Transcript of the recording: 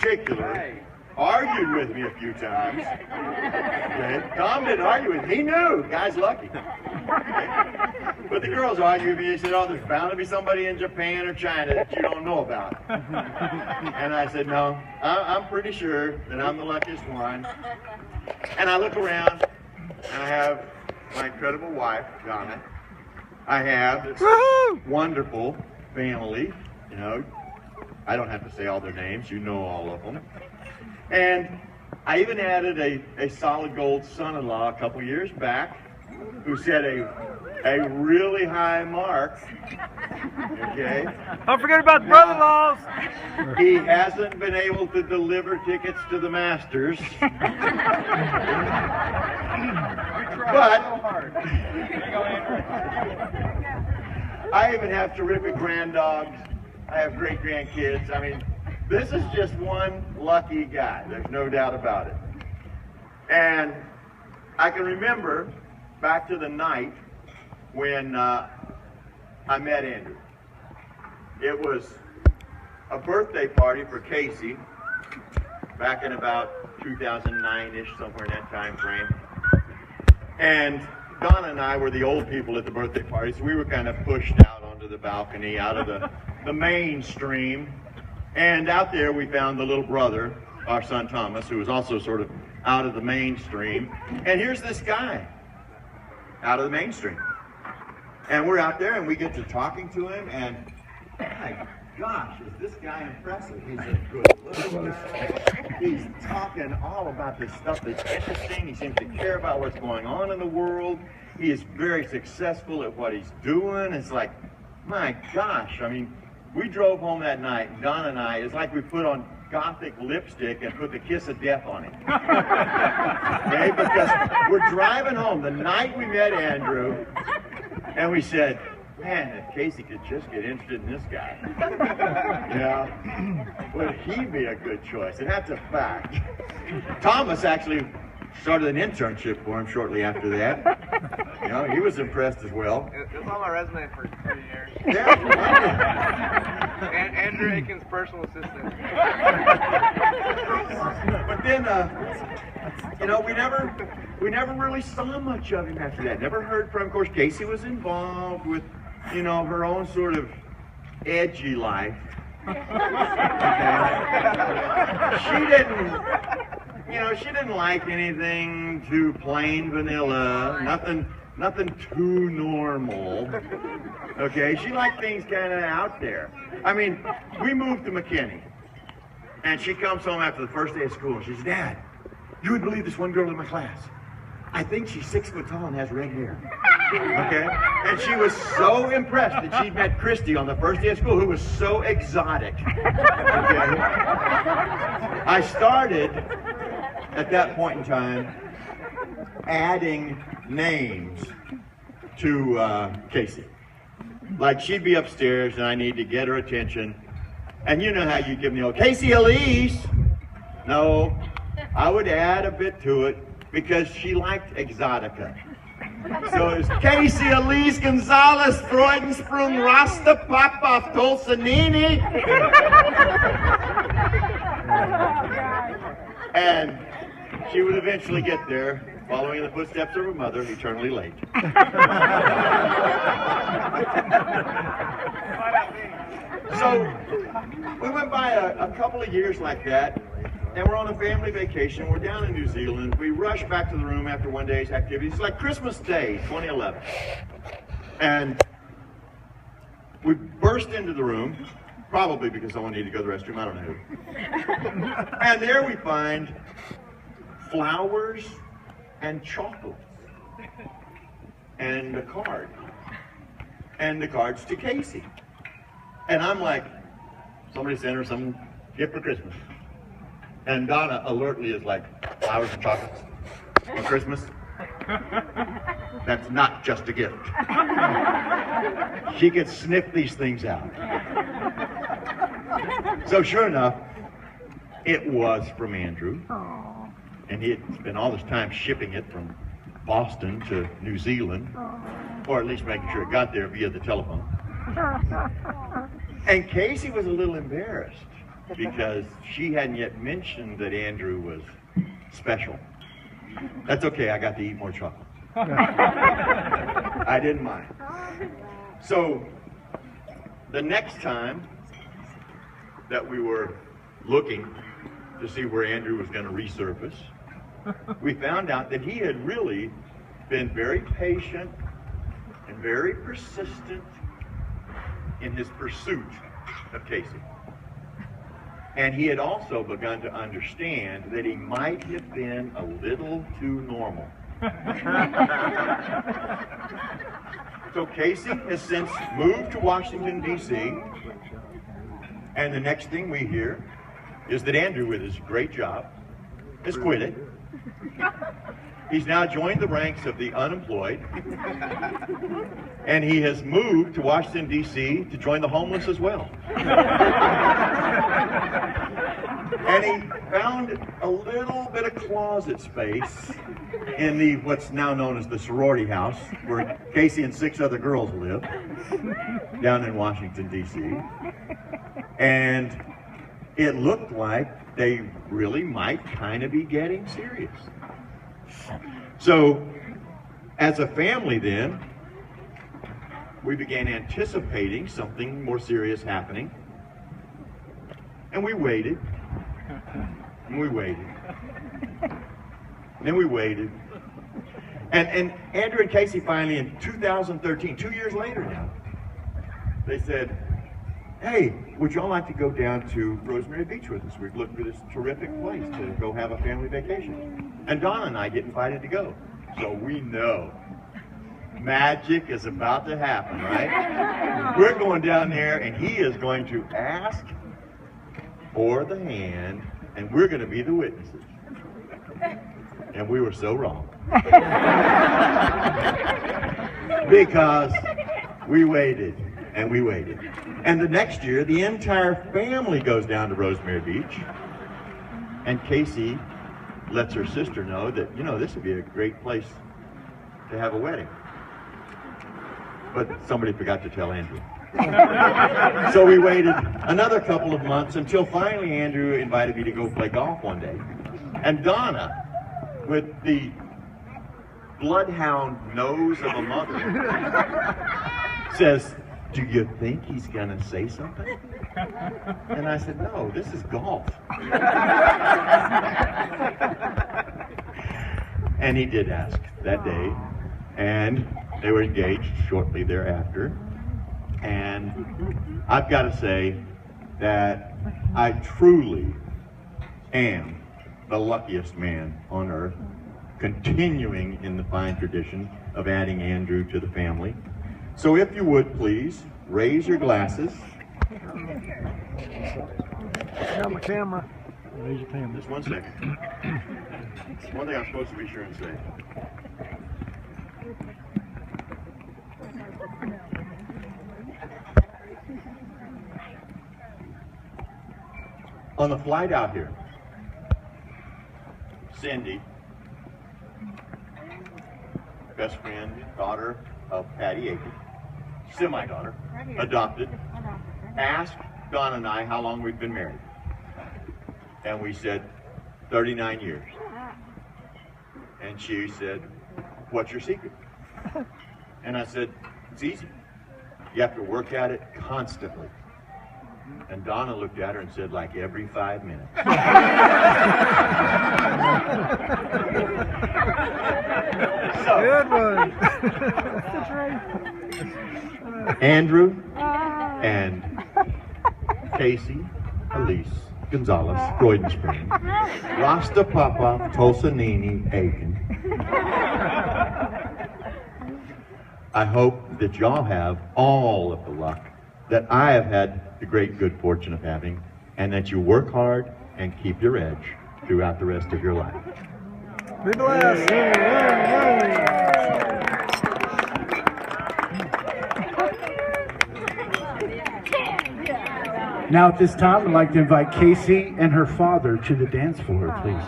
particular argued with me a few times. Okay? Tom didn't argue with me. He knew. Guy's lucky. But the girls argued with me. They said, oh, there's bound to be somebody in Japan or China that you don't know about. And I said, no, I'm pretty sure that I'm the luckiest one. And I look around, and I have my incredible wife, Donna. I have this wonderful family, you know. I don't have to say all their names. You know all of them. And I even added a solid gold son-in-law a couple years back who set a really high mark. Okay? Don't forget about the brother-in-laws. He hasn't been able to deliver tickets to the Masters. But I even have terrific granddogs. I have great grandkids. I mean, this is just one lucky guy. There's no doubt about it. And I can remember back to the night when I met Andrew. It was a birthday party for Casey back in about 2009-ish, somewhere in that time frame. And Donna and I were the old people at the birthday party, so we were kind of pushed out onto the balcony, out of the mainstream. And out there we found the little brother, our son Thomas, who was also sort of out of the mainstream. And here's this guy, out of the mainstream. And we're out there and we get to talking to him, and my gosh, is this guy impressive. He's a good looking guy. He's talking all about this stuff that's interesting. He seems to care about what's going on in the world. He is very successful at what he's doing. It's like, my gosh, I mean, we drove home that night, and Don and I, it's like we put on Gothic lipstick and put the kiss of death on him. Okay, because we're driving home the night we met Andrew, and we said, man, if Casey could just get interested in this guy, yeah, would he be a good choice? And that's a fact. Thomas actually started an internship for him shortly after that. You know, he was impressed as well. It's on my resume for 3 years. Yeah. And Andrew Aiken's personal assistant. But then, you know, we never really saw much of him after that. Never heard from him. Of course, Casey was involved with, you know, her own sort of edgy life. Okay. She didn't like anything too plain vanilla, nothing too normal. Okay, she liked things kind of out there. I mean, we moved to McKinney, and she comes home after the first day of school, and she says, Dad, you would believe this one girl in my class. I think she's 6 foot tall and has red hair. Okay? And she was so impressed that she'd met Christy on the first day of school, who was so exotic. Okay? I started, at that point in time, adding names to Casey. Like, she'd be upstairs and I need to get her attention. And you know how you give me, oh, Casey Elise. No, I would add a bit to it because she liked Exotica. So it's Casey Elise Gonzalez Freudensprung Rasta Popov Tolsanini. And she would eventually get there, following in the footsteps of her mother, eternally late. So we went by a couple of years like that, and we're on a family vacation. We're down in New Zealand. We rush back to the room after one day's activities. It's like Christmas Day, 2011. And we burst into the room, probably because someone needed to go to the restroom, I don't know who. And there we find flowers and chocolates and a card. And the card's to Casey. And I'm like, somebody sent her some gift for Christmas. And Donna alertly is like, flowers and chocolates for Christmas? That's not just a gift. She could sniff these things out. So sure enough, it was from Andrew. Aww. And he had spent all this time shipping it from Boston to New Zealand, or at least making sure it got there via the telephone. And Casey was a little embarrassed because she hadn't yet mentioned that Andrew was special. That's okay, I got to eat more chocolate. I didn't mind. So, the next time that we were looking to see where Andrew was going to resurface, we found out that he had really been very patient and very persistent in his pursuit of Casey. And he had also begun to understand that he might have been a little too normal. So Casey has since moved to Washington, D.C., and the next thing we hear is that Andrew, with his great job, has quit it. He's now joined the ranks of the unemployed, and he has moved to Washington, D.C. to join the homeless as well. And he found a little bit of closet space in the what's now known as the sorority house, where Casey and 6 other girls live, down in Washington, D.C. And it looked like they really might kind of be getting serious. So, as a family then, we began anticipating something more serious happening. And we waited. And we waited. And we waited. And Andrew and Casey finally in 2013, 2 years later now, they said, hey, would y'all like to go down to Rosemary Beach with us? We've looked for this terrific place to go have a family vacation. And Donna and I get invited to go. So we know magic is about to happen, right? We're going down there and he is going to ask for the hand and we're going to be the witnesses. And we were so wrong. Because we waited and we waited. And the next year, the entire family goes down to Rosemary Beach. And Casey lets her sister know that, you know, this would be a great place to have a wedding. But somebody forgot to tell Andrew. So we waited another couple of months until finally Andrew invited me to go play golf one day. And Donna, with the bloodhound nose of a mother, says, do you think he's gonna say something? And I said, no, this is golf. And he did ask that day, and they were engaged shortly thereafter. And I've got to say that I truly am the luckiest man on earth, continuing in the fine tradition of adding Andrew to the family. So if you would please, raise your glasses. Got my camera. Raise your camera. Just 1 second. One thing I'm supposed to be sure and say. On the flight out here, Cindy, best friend, daughter of Patty Aiken, semi-daughter, adopted, asked Don and I how long we've been married. And we said, 39 years. And she said, what's your secret? And I said, it's easy. You have to work at it constantly. And Donna looked at her and said, like every 5 minutes. So, Good one. Andrew and Casey, Elise, Gonzalez, Croydon Springs, Rasta Papa, Tulsa Nini, Aiken. I hope that y'all have all of the luck that I have had the great good fortune of having, and that you work hard and keep your edge throughout the rest of your life. Be blessed. Now at this time, I'd like to invite Casey and her father to the dance floor, please.